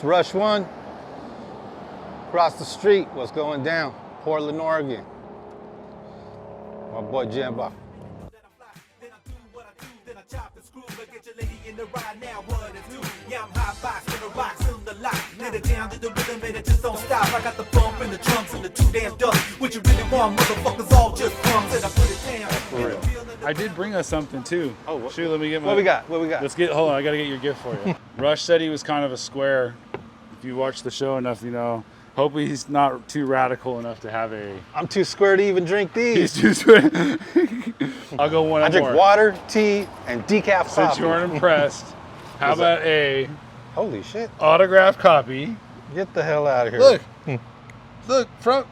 It's Rush One. Across the street, what's going down? Portland, Oregon. My boy Jamba. Yeah, I'm high box, gonna rock on the lot. Let it down to the rhythm and it just don't stop. I got the bump and the drums and the too damn dust. What you really want, motherfuckers all just crumbs. And I put it down. For real. I did bring us something too. Oh, shoot, let me get my. What we got? What we got? Let's get. Hold on, I gotta get your gift for you. Rush said he was kind of a square. If you watch the show enough, you know. Hopefully he's not too radical enough to have a. I'm too square to even drink these. He's too square. I'll go one. I drink more. water, tea, and decaf Since coffee. you weren't impressed, how about a Holy shit! autographed copy? Get the hell out of here! Look, look from.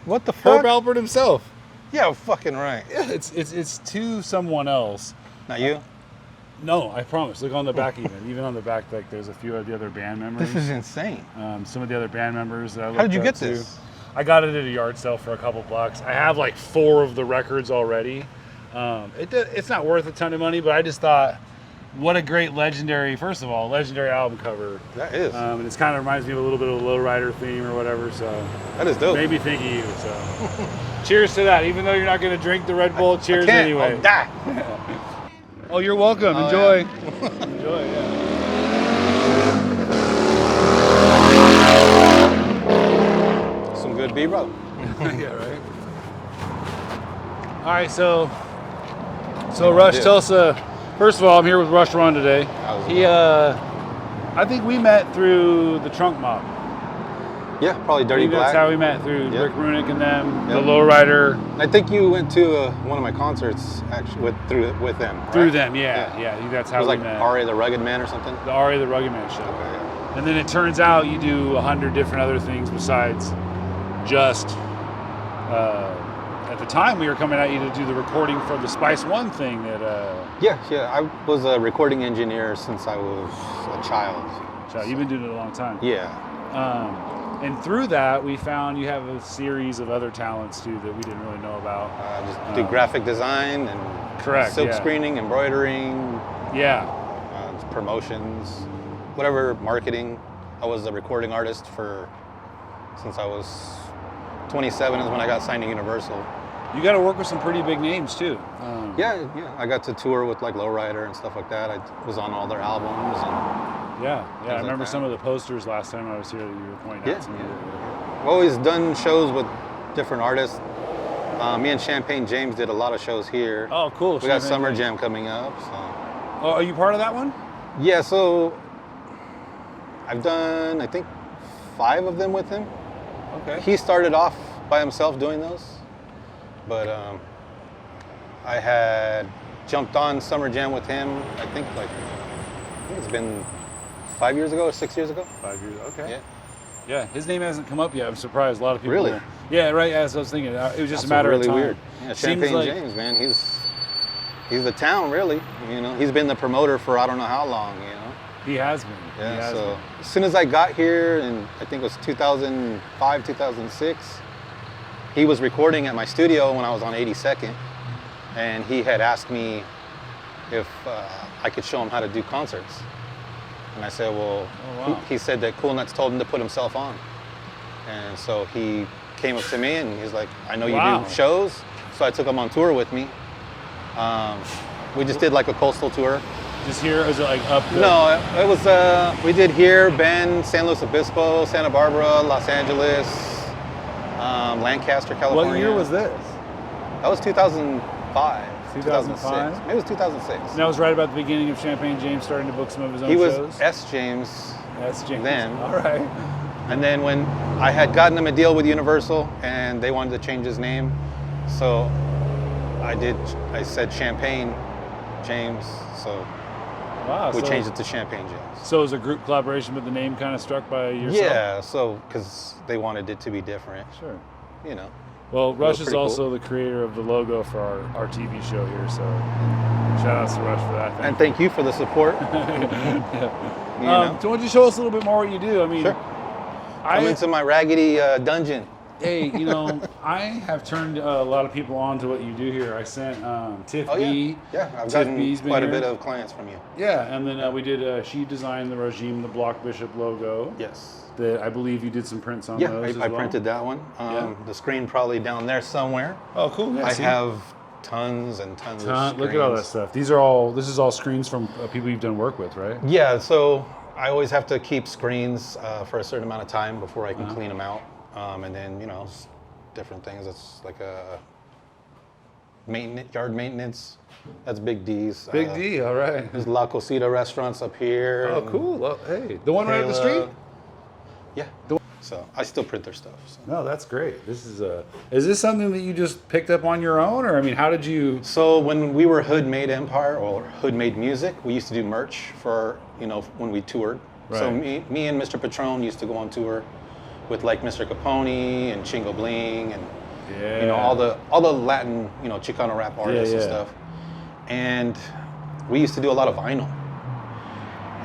What the fuck? Herb Alpert himself. Yeah, fucking right. Yeah, it's to someone else. Not you. No, I promise. Look on the back even on the back, like there's a few of the other band members. This is insane. Some of the other band members that I How did you looked get up to. this? I got it at a yard sale for a couple bucks. I have like 4 of the records already. It's not worth a ton of money, but I just thought, what a great legendary, first of all, legendary album cover. That is. And it's kind of reminds me of a little bit of a Lowrider theme or whatever, so. That is dope. Made me think of you, so. Cheers to that. Even though you're not going to drink the Red Bull, cheers I can't. anyway. I'll die. Oh, you're welcome. Oh, Enjoy. yeah. Enjoy, yeah. Some good B-roll. Yeah, right. All right, so Rush, Yeah. tell us. First of all, I'm here with Rush Run today. How's it He, I think we met through the Trunk Mob. Yeah, probably I Dirty think Black. that's how we met, through Yep. Rick Runick and them, the Yep. Lowrider. I think you went to one of my concerts actually with them. Right? Through them, yeah. That's It how was we like met. R.A. the Rugged Man or something. The R.A. the Rugged Man show. Okay, yeah. And then it turns out you do 100 different other things besides just. At the time, we were coming at you to do the recording for the Spice One thing that. Yeah. I was a recording engineer since I was a child. You've been doing it a long time. Yeah. And through that, we found you have a series of other talents too that we didn't really know about. Just do graphic design and Correct, silk yeah. screening, embroidering, Yeah. promotions, whatever, marketing. I was a recording artist since I was 27 is when I got signed to Universal. You got to work with some pretty big names too. Yeah. I got to tour with like Lowrider and stuff like that. I was on all their albums. And Yeah. I like remember that. some of the posters last time I was here that you were pointing out to me. I've always done shows with different artists. Me and Champagne James did a lot of shows here. Oh, cool. We got Champagne Summer James. Jam coming up. So. Oh, are you part of that one? Yeah, so I've done, I think, 5 of them with him. Okay. He started off by himself doing those, but I had jumped on Summer Jam with him, I think it's been 5 years ago or 6 years ago. 5 years. Okay. Yeah. Yeah. His name hasn't come up yet. I'm surprised. A lot of people. Really? Yeah. Right. As I was thinking, it was just That's a matter really of time. weird. Yeah, Seems Champagne like- James, man, he's the town, really. You know, he's been the promoter for I don't know how long. You know. He has been. Yeah. He has So been. as soon as I got here, and I think it was 2005, 2006, he was recording at my studio when I was on 82nd, and he had asked me if I could show him how to do concerts. And I said, well, Oh, wow. he said that Cool Nuts told him to put himself on. And so he came up to me and he's like, I know you Wow. do shows. So I took him on tour with me. We just did like a coastal tour. Just here, is it like up? No, it was, we did here, Bend, San Luis Obispo, Santa Barbara, Los Angeles, Lancaster, California. What year was this? That was 2005. 2005? Maybe it was 2006. And that was right about the beginning of Champagne James starting to book some of his own He was shows. S. James. That's James. then. All right. And then when I had gotten him a deal with Universal and they wanted to change his name, so I said Champagne James, so Wow. we changed it to Champagne James. So it was a group collaboration, but the name kind of struck by yourself? Yeah, so because they wanted it to be different, Sure. you know. Well, Rush is pretty also the creator of the logo for our TV show here, so shout outs to Rush for that. And thank you for the support. You know? So why don't you show us a little bit more what you do? I mean, Sure. Come into my raggedy dungeon. Hey, I have turned a lot of people on to what you do here. I sent Tiff Oh, B. yeah. I've Tiff gotten B's been quite a here. bit of clients from you. Yeah, and then we did. She designed the Regime, the Block Bishop logo. Yes. I believe you did some prints on Yeah, those. I printed that one. The screen probably down there somewhere. Oh, cool. Yeah, I have tons and tons of screens. Look at all that stuff. This is all screens from people you've done work with, right? Yeah, so I always have to keep screens for a certain amount of time before I can clean them out. And then, different things. It's like a yard maintenance. That's Big D's. Big D, all right. There's La Cosita restaurants up here. Oh, cool. Well, hey, the one right up the street? Yeah. So I still print their stuff. So. No, that's great. Is this something that you just picked up on your own, or I mean, how did you? So when we were Hood Made Empire or Hood Made Music, we used to do merch for when we toured. Right. So me and Mr. Patron used to go on tour with like Mr. Capone and Chingo Bling and all the Latin Chicano rap artists and stuff. And we used to do a lot of vinyl.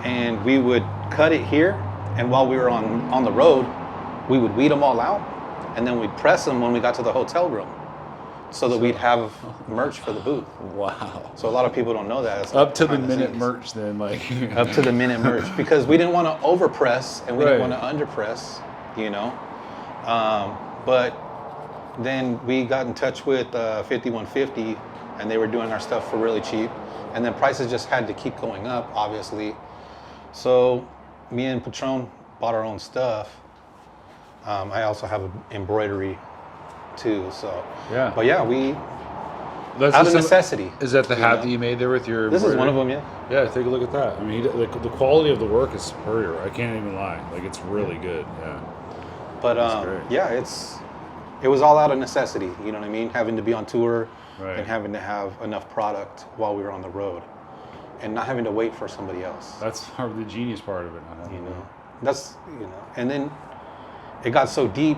And we would cut it here, and while we were on the road, we would weed them all out, and then we'd press them when we got to the hotel room, so that we'd have merch for the booth. Wow. So a lot of people don't know that. It's up to the minute merch then, like. Up to the minute merch, because we didn't want to overpress and we didn't want to underpress, But then we got in touch with 5150, and they were doing our stuff for really cheap, and then prices just had to keep going up, obviously. So me and Patron bought our own stuff. I also have an embroidery too, so. Yeah. But yeah, out of necessity. Is that the hat that you made there with your This is one of them, yeah. Yeah, take a look at that. I mean, the quality of the work is superior. I can't even lie. Like, it's really good, yeah. But yeah, it was all out of necessity, you know what I mean? Having to be on tour and having to have enough product while we were on the road and not having to wait for somebody else. That's the genius part of it. That's, and then it got so deep,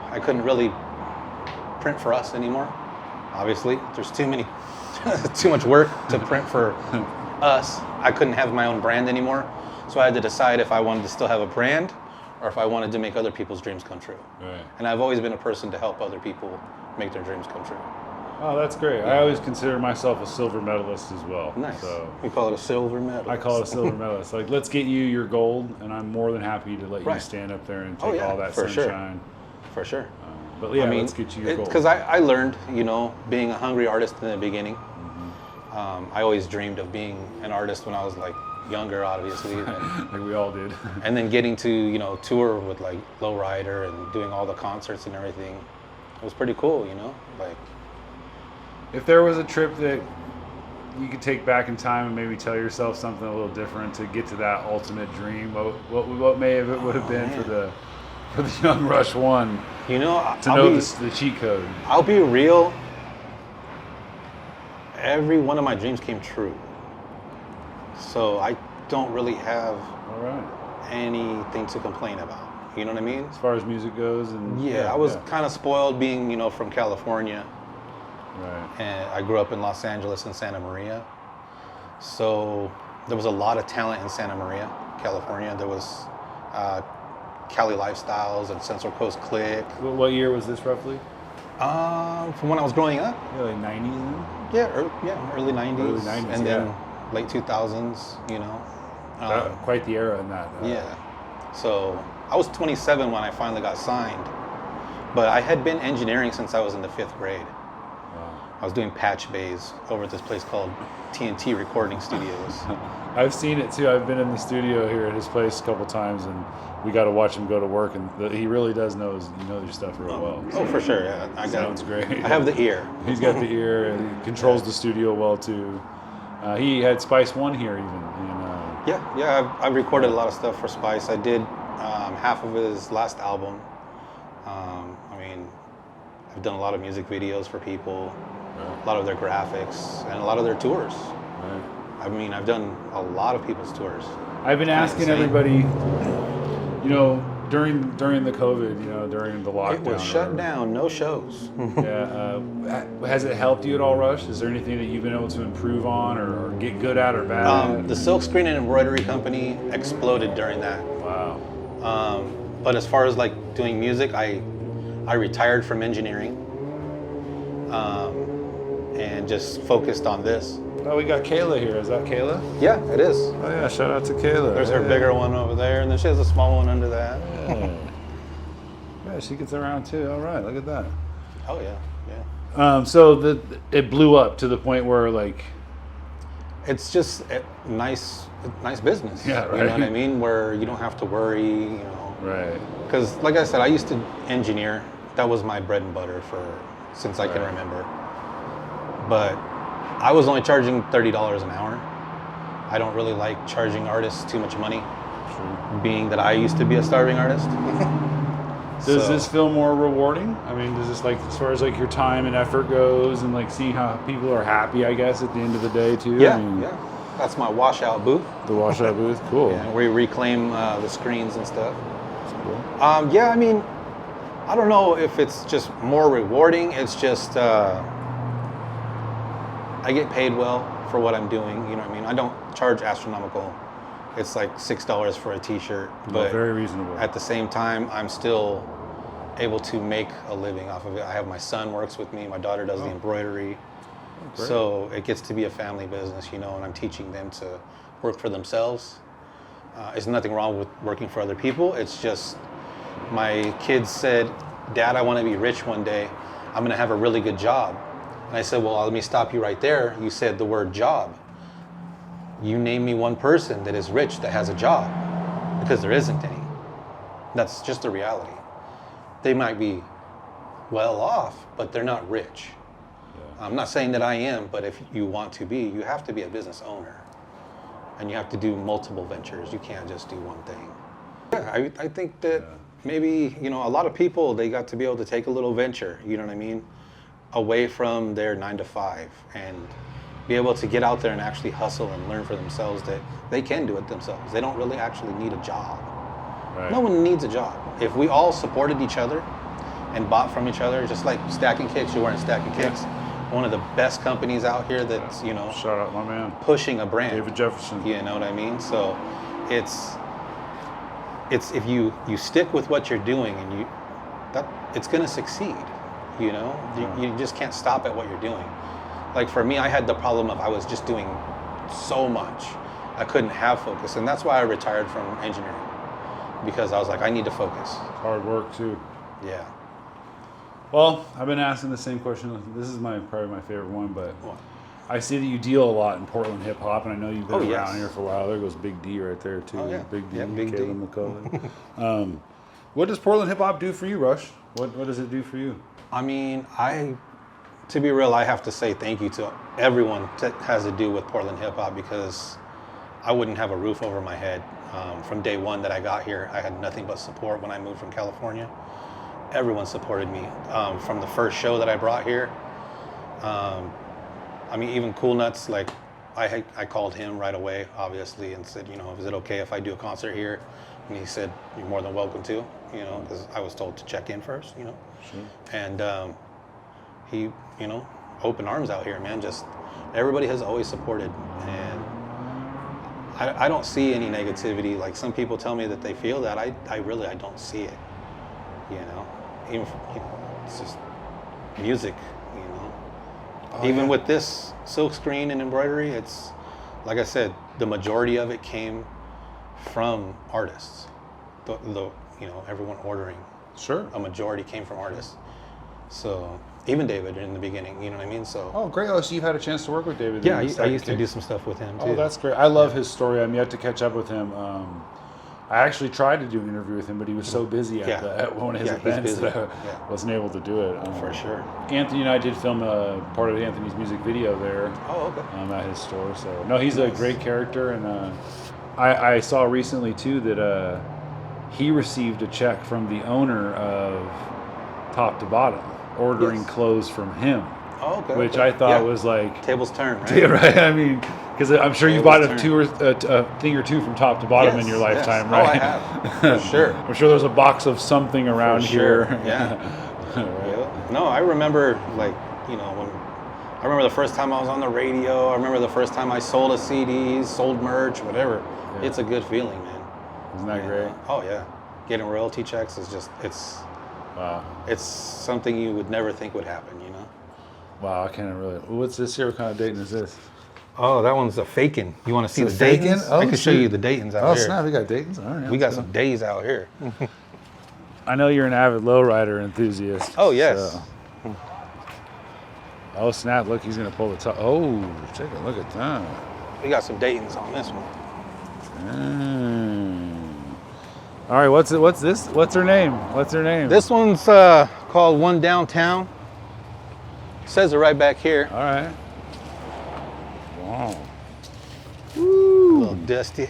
I couldn't really print for us anymore. Obviously, there's too much work to print for us. I couldn't have my own brand anymore. So I had to decide if I wanted to still have a brand or if I wanted to make other people's dreams come true. Right. And I've always been a person to help other people make their dreams come true. Oh, that's great. Yeah. I always consider myself a silver medalist as well. Nice. So we call it a silver medalist. I call it a silver medalist. Like, let's get you your gold, and I'm more than happy to let you stand up there and take all that sunshine. For sure. But yeah, let's get you your gold. Because I learned, being a hungry artist in the beginning. I always dreamed of being an artist when I was like younger, obviously. Like we all did. And then getting to, tour with like Lowrider and doing all the concerts and everything. It was pretty cool, like. If there was a trip that you could take back in time and maybe tell yourself something a little different to get to that ultimate dream, what may have it would have been for the young Rush One? To know the cheat code. I'll be real. Every one of my dreams came true. So I don't really have anything to complain about. You know what I mean? As far as music goes, I was kind of spoiled being, from California. Right. And I grew up in Los Angeles and Santa Maria. So there was a lot of talent in Santa Maria, California. There was Cali Lifestyles and Central Coast Click. What year was this roughly? From when I was growing up. Yeah, like 90s then? Yeah, early 90s. Early 90s, and then late 2000s, quite the era in that. So I was 27 when I finally got signed. But I had been engineering since I was in the 5th grade. I was doing patch bays over at this place called TNT Recording Studios. I've seen it too. I've been in the studio here at his place a couple times, and we got to watch him go to work. And he really does know your stuff real well. So. Oh, for sure. Yeah, sounds great. I have the ear. He's got the ear, and he controls the studio well too. He had Spice One here even. And, I've recorded a lot of stuff for Spice. I did half of his last album. I've done a lot of music videos for people. A lot of their graphics and a lot of their tours. Right. I've done a lot of people's tours. I've been asking everybody, during the COVID, during the lockdown. It was shut down, no shows. Has it helped you at all, Rush? Is there anything that you've been able to improve on or get good at or bad at? The silk screen and embroidery company exploded during that. Wow. But as far as like doing music, I I retired from engineering and just focused on this. Oh, we got Kayla here. Is that Kayla? Yeah, it is. Oh yeah, shout out to Kayla. There's her bigger one over there, and then she has a small one under that. Yeah, she gets around too. All right, look at that. Oh yeah, yeah. So it blew up to the point where like, it's just a nice business. Yeah, right. You know what I mean? Where you don't have to worry, you know. Right. Because like I said, I used to engineer. That was my bread and butter since I can remember. But I was only charging $30 an hour. I don't really like charging artists too much money, being that I used to be a starving artist. Does this feel more rewarding? I mean, does this, like, as far as like your time and effort goes, and like seeing how people are happy, I guess, at the end of the day too? Yeah, I mean, yeah. That's my washout booth. The washout booth, cool. Yeah, we reclaim the screens and stuff. That's cool. Yeah, I mean, I don't know if it's just more rewarding. It's just I get paid well for what I'm doing. You know what I mean? I don't charge astronomical. It's like $6 for a T-shirt, but very reasonable. At the same time, I'm still able to make a living off of it. I have my son works with me. My daughter does the embroidery. So it gets to be a family business, you know, and I'm teaching them to work for themselves. There's nothing wrong with working for other people. It's just my kids said, "Dad, I want to be rich one day. I'm going to have a really good job." And I said, "Well, let me stop you right there. You said the word job. You name me one person that is rich that has a job, because there isn't any. That's just the reality. They might be well off, but they're not rich. Yeah. I'm not saying that I am, but if you want to be, you have to be a business owner. And you have to do multiple ventures. You can't just do one thing." Yeah, I think that maybe, you know, a lot of people, they got to be able to take a little venture, you know what I mean, away from their 9 to 5 and be able to get out there and actually hustle and learn for themselves that they can do it themselves. They don't really actually need a job. Right. No one needs a job. If we all supported each other and bought from each other, just like Stacking Kicks, you're wearing Stacking Kicks, one of the best companies out here that's, you know, shout out my man, pushing a brand. David Jefferson. You know what I mean? So it's if you stick with what you're doing and it's gonna succeed, you know? You just can't stop at what you're doing. Like for me, I had the problem of I was just doing so much. I couldn't have focus, and that's why I retired from engineering, because I was like, I need to focus. Hard work too. Yeah. Well, I've been asking the same question. This is probably my favorite one, but I see that you deal a lot in Portland hip hop, and I know you've been around here for a while. There goes Big D right there too. Oh, yeah. Big D, yeah, Big Caleb McCullough. What does Portland hip hop do for you, Rush? What does it do for you? I mean, to be real, I have to say thank you to everyone that has to do with Portland hip hop, because I wouldn't have a roof over my head. From day one that I got here, I had nothing but support when I moved from California. Everyone supported me from the first show that I brought here. I mean, even Cool Nuts, like I called him right away, obviously, and said, you know, is it okay if I do a concert here? And he said, you're more than welcome to, you know, because I was told to check in first, you know. Sure. And he, you know, open arms out here, man. Just everybody has always supported, and I don't see any negativity. Like some people tell me that they feel that. I don't see it, you know. Even, you know, it's just music, you know. Even with this silk screen and embroidery, it's, like I said, the majority of it came from artists. The you know, everyone ordering. Sure. A majority came from artists. So even David in the beginning, you know what I mean? So. Oh, great. Oh, so you've had a chance to work with David. Yeah, I used to do some stuff with him too. Oh, that's great. I love his story. I'm yet to catch up with him. I actually tried to do an interview with him, but he was so busy at one of his events that I wasn't able to do it. For sure. Anthony and I did film a part of Anthony's music video there. Oh, okay. At his store. So no, he's a great character, and I saw recently too that he received a check from the owner of Top to Bottom, ordering clothes from him. Oh, okay. Which I thought was like tables turn, right? Yeah, right. I mean, because I'm sure you bought a thing or two from Top to Bottom in your lifetime, right? Oh, I have. For sure. I'm sure there's a box of something around here. Yeah. Right. No, I remember, like, you know, I remember the first time I was on the radio. I remember the first time I sold a CD, sold merch, whatever. Yeah. It's a good feeling, man. Isn't that great? Oh yeah. Getting royalty checks is just, Wow. It's something you would never think would happen, you know? Wow, I can't really. What's this here? What kind of Dayton is this? Oh, that one's a Fakin. You want to see It's the a Fakin? Daytons? Oh, I can show shoot. you the Daytons out Oh, here. snap. We got Dayton's. All right. We got some days out here. I know you're an avid lowrider enthusiast. Oh, yes. So. Oh, snap. Look, he's going to pull the top. Oh, take a look at that. We got some Daytons on this one. All right, what's this? What's her name? What's her name? This one's called One Downtown. Says it right back here. All right. Wow. A little dusty.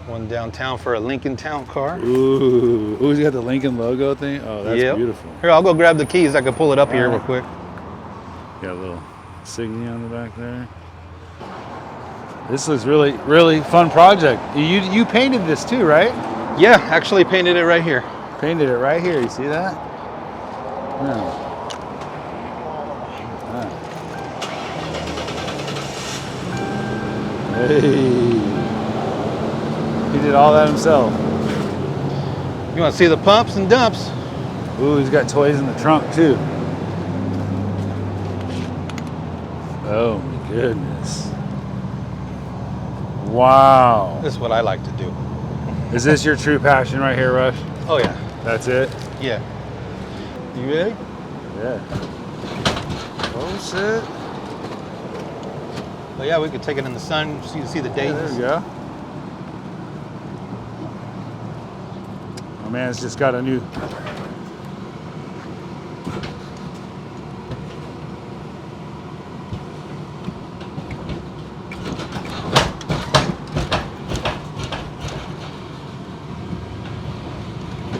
One Downtown for a Lincoln Town car. Ooh, he's got the Lincoln logo thing. Oh, that's beautiful. Here, I'll go grab the keys. I can pull it up here real quick. Got a little insignia on the back there. This is really, really fun project. You painted this too, right? Yeah, actually painted it right here. Painted it right here. You see that? Yeah. Hey. He did all that himself. You want to see the pumps and dumps? Ooh, he's got toys in the trunk too. Oh my goodness. Wow. This is what I like to do. Is this your true passion right here, Rush? Oh yeah. That's it? Yeah. You ready? Yeah. Oh shit. Oh yeah, we could take it in the sun so you can see the Yeah, Daytons. there we go. My man's just got a new.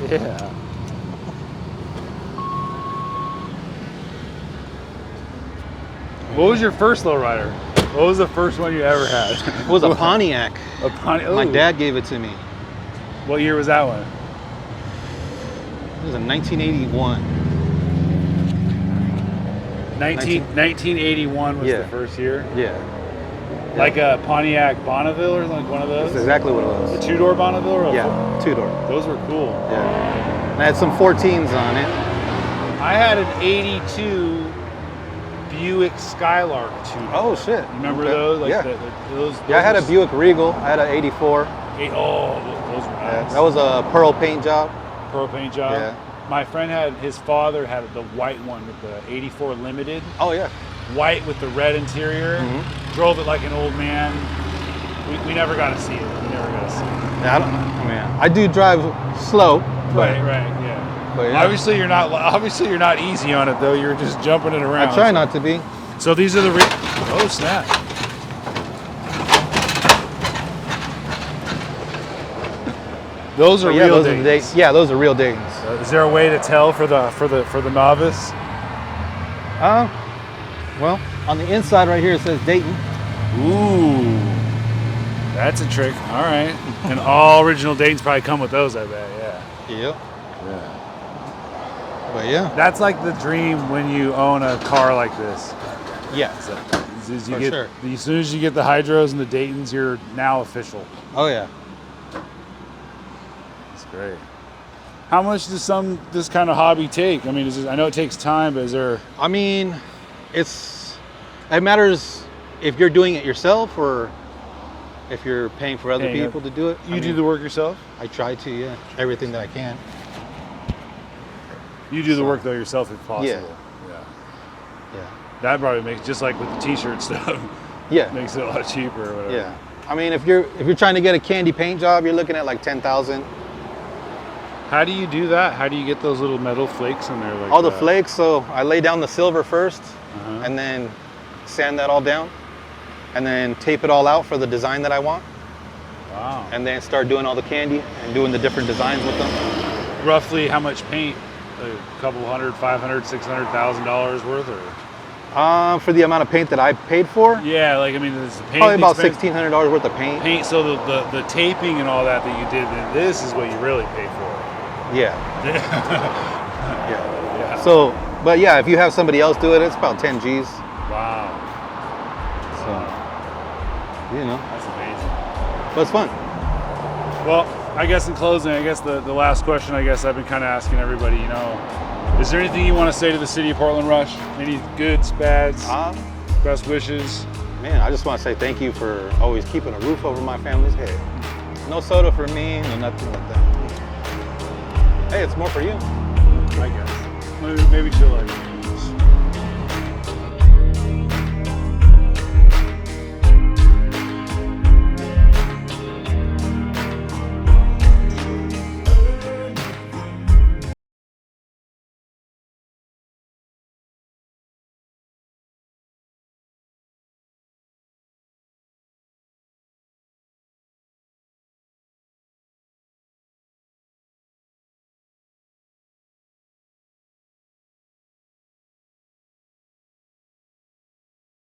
Yeah. What was your first lowrider? What was the first one you ever had? It was a Pontiac. A Pontiac. My dad gave it to me. What year was that one? It was in 1981. 1981 was Yeah. the first year. Yeah. Like a Pontiac Bonneville or like one of those? That's exactly what it A was. two-door Bonneville? Or a Yeah, two-door. Those were cool. Yeah. And I had some 14s on it. I had an 82 Buick Skylark two-door. Oh shit. You remember Okay. those? Like Yeah. Those Yeah, I had a were Buick Regal. I had an 84. Oh, those were Yeah, nice. that was a pearl paint job. Pearl paint job. Yeah. My friend his father had the white one with the 84 Limited. Oh yeah. White with the red interior. Mhm. Drove it like an old man. We never got to see it. We never got to see it. Yeah, I mean, I do drive slow. But, Right, yeah. But yeah. Obviously you're not easy on it though. You're just jumping it around. I try not to be. So these are the oh snap. Those are But yeah, real those are the Daytons. Yeah, those are real Daytons. Is there a way to tell for the novice? Well, on the inside right here it says Dayton. Ooh, that's a trick. All right, and all original Daytons probably come with those, I bet. Yeah. Yep. Yeah. But yeah. That's like the dream when you own a car like this. Yeah. So, as you For get, sure. as soon as you get the Hydros and the Daytons, you're now official. Oh yeah. That's great. How much does this kind of hobby take? I mean, I know it takes time, but is there? I mean, it matters if you're doing it yourself or if you're paying for other people to do it. You do the work yourself? I try to, yeah. Everything that I can. You do the work though yourself if possible. Yeah. Yeah. That probably makes, just like with the t-shirt stuff, Yeah. makes it a lot cheaper or whatever. Yeah. I mean, if you're trying to get a candy paint job, you're looking at like 10,000. How do you do that? How do you get those little metal flakes in there? Like All the that? flakes. So I lay down the silver first, Uh-huh. and then sand that all down, and then tape it all out for the design that I want, Wow. and then start doing all the candy and doing the different designs with them. Roughly how much paint? A couple hundred, $500,000, $600,000 worth, or? For the amount of paint that I paid for, Yeah, like I mean, it's the paint. probably about expense- $1,600 worth of paint. Paint. So the taping and all that you did, then this is what you really paid for. Yeah. Yeah. Yeah. So, but yeah, if you have somebody else do it, it's about 10 G's. Wow. So, you know, That's amazing. but it's fun. Well, I guess in closing, I guess the last question, I guess I've been kind of asking everybody, you know, is there anything you want to say to the city of Portland Rush? Any goods, bads, best wishes? Man, I just want to say thank you for always keeping a roof over my family's head. No soda for me, no nothing like that. Hey, it's more for you. I guess. Maybe chill like